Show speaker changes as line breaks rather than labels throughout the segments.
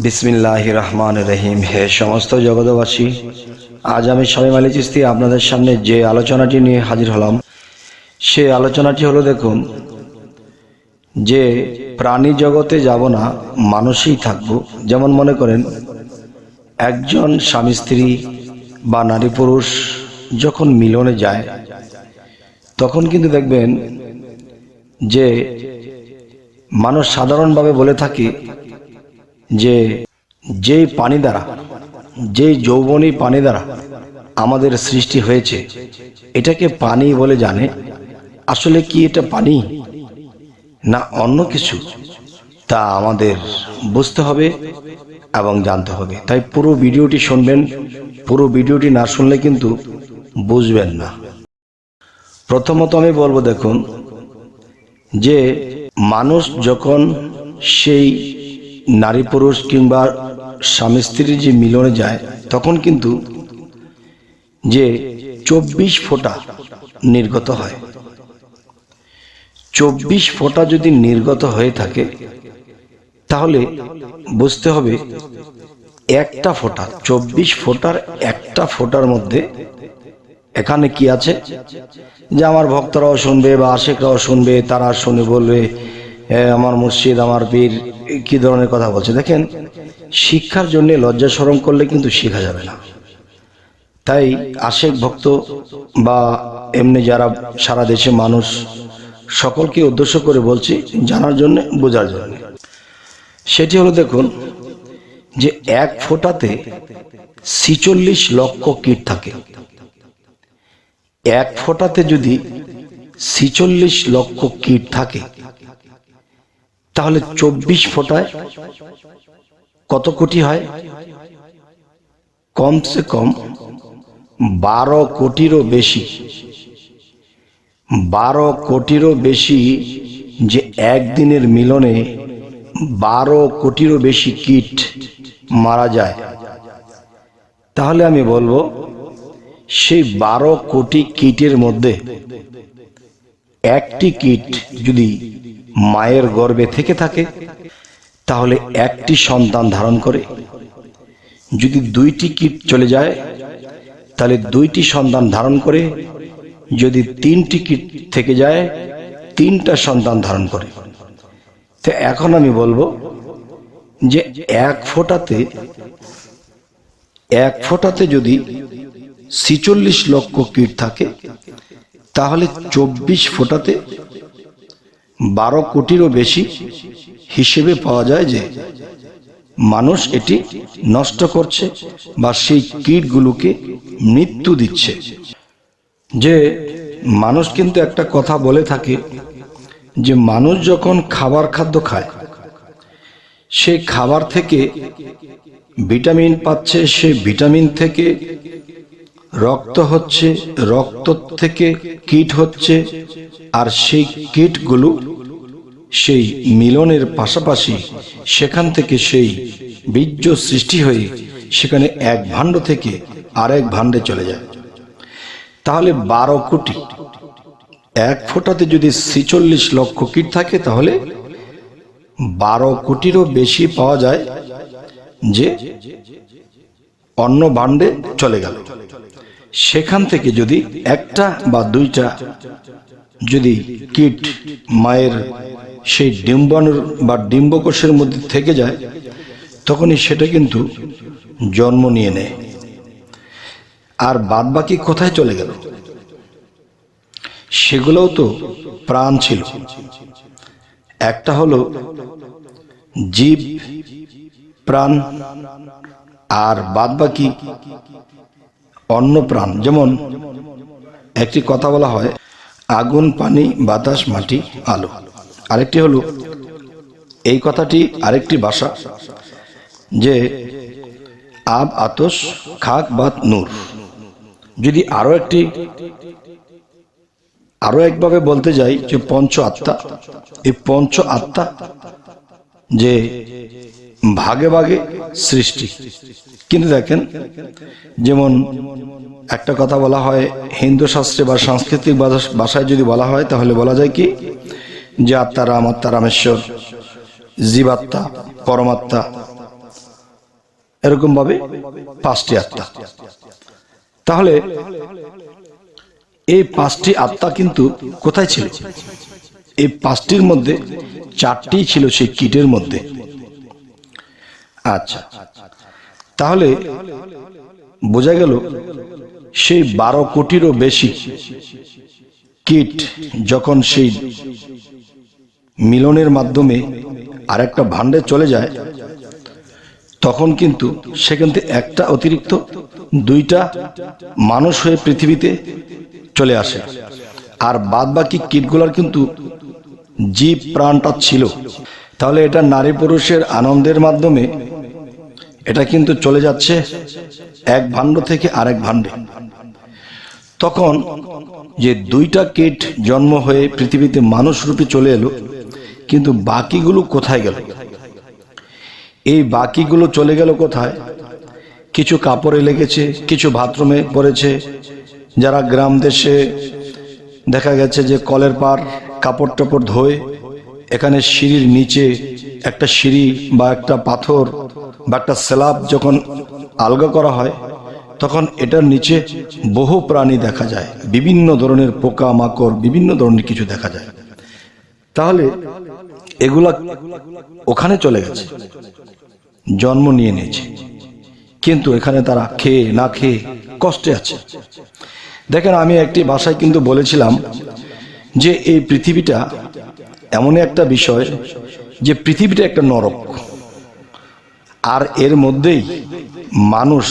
বিসমিল্লাহির রহমানির রহিম। হে সমস্ত জগতবাসী, আজ আমি শামীম আলী চিশতি আপনাদের সামনে যে আলোচনাটি নিয়ে হাজির হলাম, সে আলোচনাটি হলো, দেখুন, যে প্রাণী জগতে যাব না, মানুষই থাকবো। যেমন মনে করেন, একজন স্বামী স্ত্রী বা নারী পুরুষ যখন মিলনে যায়, তখন কিন্তু দেখবেন যে মানুষ সাধারণভাবে বলে থাকে যে যেই পানি দ্বারা, যেই যৌবনী পানি দ্বারা আমাদের সৃষ্টি হয়েছে, এটাকে পানি বলে জানে। আসলে কি এটা পানি না অন্য কিছু, তা আমাদের বুঝতে হবে এবং জানতে হবে। তাই পুরো ভিডিওটি শুনবেন। পুরো ভিডিওটি না শুনলে কিন্তু বুঝবেন না। প্রথমত আমি বলবো, দেখুন, যে মানুষ যখন সেই নারী পুরুষ কিংবা স্বামী স্ত্রীর যে মিলনে যায়, তখন কিন্তু যে 24 ফোঁটা নির্গত হয়। 24 ফোঁটা যদি নির্গত হয়ে থাকে, তাহলে বুঝতে হবে একটা ফোঁটা, 24 ফোঁটার একটা ফোঁটার মধ্যে এখানে কি আছে, যে আমার ভক্তরাও শুনবে বা আশিকরাও শুনবে, তারা শুনে বলবে আমার মুর্শিদ, আমার পীর কি ধরনের কথা বলছে। দেখেন, শিক্ষার জন্য লজ্জা শরম করলে কিন্তু শেখা যাবে না। তাই আশিক ভক্ত বা এমনি যারা সারা দেশে মানুষ, সকলকে উদ্দেশ্য করে বলছি, জানার জন্য, বোঝার জন্য। সেটি হলো, দেখুন, যে এক ফোঁটাতে 46 লক্ষ কীট থাকে। এক ফোঁটাতে যদি 46 লক্ষ কীট থাকে, তাহলে 24 ফোঁটায় কত কোটি হয়? কমসে কম 12 কোটিরও বেশি। 12 কোটিরও বেশি, যে একদিনের মিলনে 12 কোটিরও বেশি কীট মারা যায়। তাহলে আমি বলবো, সেই 12 কোটি কীটের মধ্যে একটি কীট যদি মায়ের গর্ভে থেকে থাকে, তাহলে একটি সন্তান ধারণ করে। যদি 2টি কীট চলে যায়, তাহলে 2টি সন্তান ধারণ করে। যদি 3টি কীট থেকে যায়, 3টা সন্তান ধারণ করে। তো এখন আমি বলবো যে এক ফোঁটাতে যদি 46 লক্ষ কীট থাকে, তাহলে 24 ফোঁটাতে 12 কোটিরও বেশি হিসেবে পাওয়া যায় যে মানুষ এটি নষ্ট করছে বা সেই কীটগুলোকে মৃত্যু দিচ্ছে। যে মানুষ কিন্তু একটা কথা বলে থাকে, যে মানুষ যখন খাদ্য খায়, সেই খাবার থেকে ভিটামিন পাচ্ছে, সেই ভিটামিন থেকে রক্ত হচ্ছে, রক্ত থেকে কীট হচ্ছে, আর সেই কীটগুলো সেই মিলনের পাশাপাশি সেখান থেকে সেই বীর্য সৃষ্টি হয়ে সেখানে এক ভাণ্ড থেকে আরেক ভাণ্ডে চলে যায়। তাহলে 12 কোটি, এক ফোঁটাতে যদি 46 লক্ষ কীট থাকে, তাহলে 12 কোটিরও বেশি পাওয়া যায় যে অন্য ভাণ্ডে চলে গেল। সেখান থেকে যদি একটা বা 2টা যদি কীট মায়ের সেই ডিম্বাণুর বা ডিম্বকোষের মধ্যে থেকে যায়, তখনই সেটা কিন্তু জন্ম নিয়ে নেয়। আর বাদবাকি কোথায় চলে গেল? সেগুলোও তো প্রাণ ছিল। একটা হলো জীব প্রাণ, আর বাদবাকি অন্য প্রাণ। যেমন একটি কথা বলা হয়, আগুন, পানি, বাতাস, মাটি, আলো। আরেকটি হলো, এই কথাটি আরেকটি ভাষা, যে আব, আতস, খাক, বাত, নূর। যদি আরো একভাবে বলতে যাই, যে পঞ্চ আত্মা। এই পঞ্চ আত্মা যে ভাগে ভাগে সৃষ্টি। কিন্তু দেখেন, যেমন একটা কথা বলা হয় হিন্দু শাস্ত্রে বা সাংস্কৃতিক ভাষায়, যদি বলা হয়, তাহলে বলা যায় কি, যে আত্মা রাম, আত্মা রামেশ্বর, জীবাত্মা, পরমাত্মা, এরকম ভাবে 5টি আত্মা। তাহলে এই 5টি আত্মা কিন্তু কোথায় ছিল? এই 5টির মধ্যে 4টি ছিল সেই কীটের মধ্যে। আচ্ছা, তাহলে বোঝা গেল সেই 12 কোটিরও বেশি কীট যখন সেই মিলনের মাধ্যমে আরেকটা ভাণ্ডে চলে যায়, তখন কিন্তু সেখান থেকে একটা অতিরিক্ত 2টা মানুষ হয়ে পৃথিবীতে চলে আসে, আর বাদ বাকি কীটগুলোর কিন্তু জীব প্রাণটা ছিল। তাহলে এটা নারী পুরুষের আনন্দের মাধ্যমে এটা কিন্তু চলে যাচ্ছে এক ভাণ্ড থেকে আরেক ভাণ্ডে। তখন যে 2টা কীট জন্ম হয়ে পৃথিবীতে মানুষ রূপে চলে এলো, কিন্তু বাকিগুলো কোথায় গেল? এই বাকিগুলো চলে গেল কোথায়? কিছু কাপড়ে লেগেছে, কিছু বাথরুমে পড়েছে। যারা গ্রাম দেশে দেখা গেছে যে কলের পার কাপড় টাপড় ধোয়, এখানে সিঁড়ির নিচে একটা সিঁড়ি বা একটা পাথর বা একটা স্ল্যাব যখন আলগা করা হয়, তখন এটার নিচে বহু প্রাণী দেখা যায়, বিভিন্ন ধরনের পোকা মাকড়, বিভিন্ন ধরনের কিছু দেখা যায়। তাহলে এগুলা ওখানে চলে গেছে, জন্ম নিয়ে নিয়েছে, কিন্তু এখানে তারা খেয়ে না খেয়ে কষ্টে আছে। দেখেন, আমি একটি ভাষায় কিন্তু বলেছিলাম যে এই পৃথিবীটা এমন একটা বিষয় যে পৃথিবীটা একটা নরক, আর এর মধ্যেই মানুষ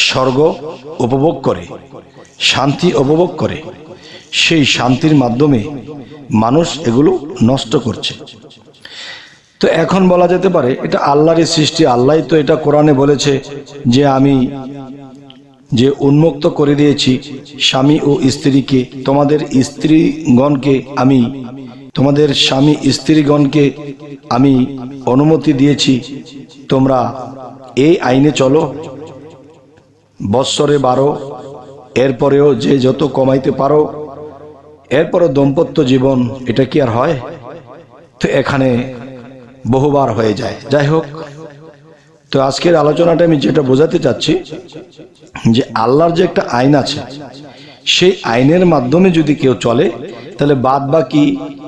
স্বর্গ উপভোগ করে, শান্তি উপভোগ করে। সেই শান্তির মাধ্যমে মানুষ এগুলো নষ্ট করছে। তো এখন বলা যেতে পারে এটা আল্লাহরই সৃষ্টি। আল্লাহ তো এটা কোরআনে বলেছে যে আমি যে উন্মুক্ত করে দিয়েছি স্বামী ও স্ত্রীকে, তোমাদের স্ত্রীগণকে আমি, তোমাদের স্বামী স্ত্রীগণকে আমি অনুমতি দিয়েছি, তোমরা এই আইনে চলো, বৎসরে 12, এরপরেও যে যত কমাইতে পারো, এরপরও দাম্পত্য জীবন, এটা কি আর হয়? তো এখানে বহুবার হয়ে যায়। যাই হোক, তো আজকের আলোচনাটা আমি যেটা বোঝাতে চাচ্ছি যে আল্লাহর যে একটা আইন আছে, সেই আইনের মাধ্যমে যদি কেউ চলে, তাহলে বাদ বাকি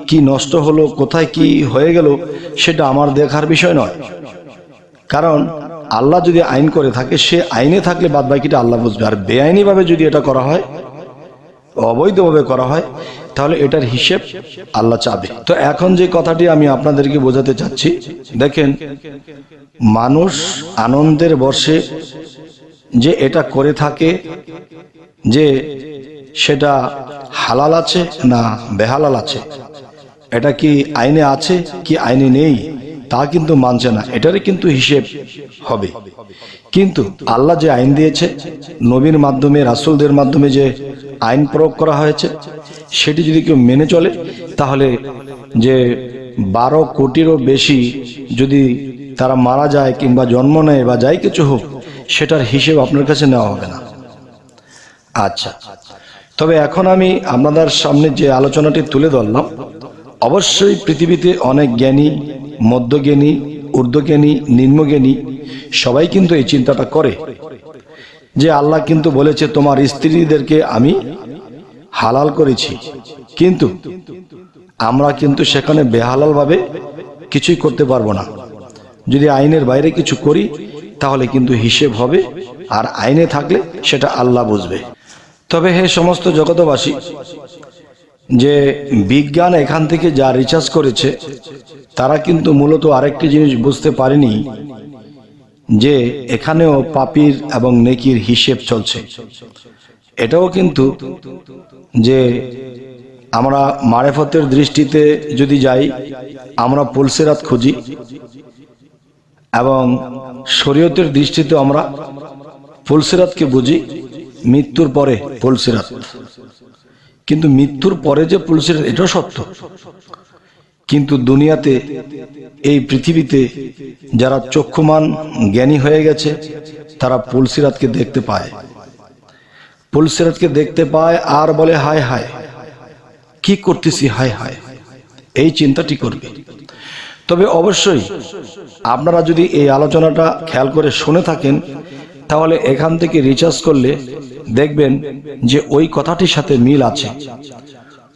কি নষ্ট হলো, কোথায় কি হয়ে গেল, সেটা আমার দেখার বিষয় নয়। কারণ আল্লাহ যদি আইন করে থাকে, সে আইনে থাকলে বাদ বাকিটা আল্লাহ বুঝবে। আর বেআইনি ভাবে যদি এটা করা হয়, অবৈধভাবে করা হয়, তাহলে এটার হিসেব আল্লাহ চাবে। তো এখন যে কথাটি আমি আপনাদেরকে বোঝাতে চাচ্ছি, দেখেন, মানুষ আনন্দের বর্ষে যে এটা করে থাকে, যে সেটা হালাল আছে না বেহালাল আছে, এটা কি আইনে আছে কি আইনে নেই, তা কিন্তু মানছে না। এটারই কিন্তু হিসেব হবে। কিন্তু আল্লাহ যে আইন দিয়েছে, নবীর মাধ্যমে, রাসূলদের মাধ্যমে যে আইন প্রয়োগ করা হয়েছে, সেটি যদি কেউ মেনে চলে, তাহলে যে 12 কোটিরও বেশি যদি তারা মারা যায় কিংবা জন্ম নেয় বা যাই কিছু হোক, সেটার হিসেব আপনার কাছে নেওয়া হবে না। আচ্ছা, তবে এখন আমি আপনাদের সামনে যে আলোচনাটি তুলে ধরলাম, অবশ্যই পৃথিবীতে অনেক জ্ঞানী, মধ্যজ্ঞানী, ঊর্ধ্বজ্ঞানী, নিম্নজ্ঞানী সবাই কিন্তু এই চিন্তাটা করে যে আল্লাহ কিন্তু বলেছে তোমার স্ত্রীদেরকে আমি হালাল করেছি, কিন্তু আমরা কিন্তু সেখানে বেহালাল ভাবে কিছুই করতে পারবো না। যদি আইনের বাইরে কিছু করি, তাহলে কিন্তু হিসেব হবে, আর আইনে থাকলে সেটা আল্লাহ বুঝবে। তবে হে সমস্ত জগতবাসী, যে বিজ্ঞান এখান থেকে যা রিসার্চ করেছে, তারা কিন্তু মূলত আরেকটি জিনিস বুঝতে পারেনি, যে এখানেও পাপীর এবং নেকির হিসেব চলছে। এটাও কিন্তু যে আমরা মারেফতের দৃষ্টিতে যদি যাই, আমরা পুলসিরাত খুঁজি, এবং শরীয়তের দৃষ্টিতে আমরা পুলসিরাতকে বুঝি মৃত্যুর পরে পুলসিরাত। কিন্তু মৃত্যুর পরে যে পুলসিরাত, এটাও সত্য। কিন্তু দুনিয়াতে, এই পৃথিবীতে যারা চক্ষুমান জ্ঞানী হয়ে গেছে, তারা পুলসিরাতকে দেখতে পায়, পুলসিরাতকে দেখতে পায় আর বলে হায় হায় কি করতেছি, হায় হায়, এই চিন্তাটি করবে। তবে অবশ্যই আপনারা যদি এই আলোচনাটা খেয়াল করে শুনে থাকেন, তাহলে এখান থেকে রিচার্জ করলে দেখবেন যে ওই কথাটির সাথে মিল আছে।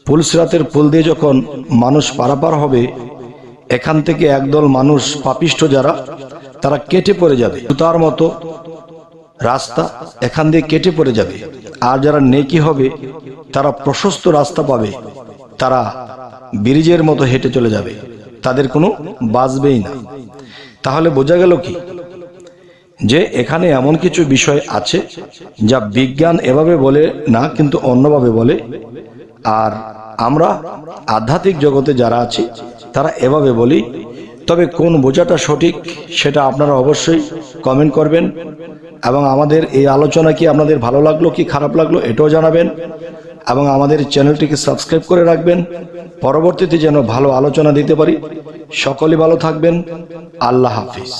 পুলসিরাতের পুল দিয়ে যখন মানুষ পারাপার হবে, এখান থেকে একদল মানুষ পাপিষ্ঠ যারা, তারা কেটে পড়ে যাবে, তার মতো রাস্তা এখান দিয়ে কেটে পড়ে যাবে। আর যারা নেকি হবে তারা প্রশস্ত রাস্তা পাবে, তারা ব্রিজের মতো হেঁটে চলে যাবে, তাদের কোনো বাঁচবেই না। তাহলে বোঝা গেল কি, যে এখানে এমন কিছু বিষয় আছে যা বিজ্ঞান এভাবে বলে না, কিন্তু অন্যভাবে বলে। আর আমরা আধ্যাত্মিক জগতে যারা আছি তারা এভাবে বলি। তবে কোন বোঝাটা সঠিক সেটা আপনারা অবশ্যই কমেন্ট করবেন, এবং আমাদের এই আলোচনা কি আপনাদের ভালো লাগলো কি খারাপ লাগলো এটাও জানাবেন, এবং আমাদের চ্যানেলটিকে সাবস্ক্রাইব করে রাখবেন, পরবর্তীতে যেন ভালো আলোচনা দিতে পারি। সকলে ভালো থাকবেন। আল্লাহ হাফিজ।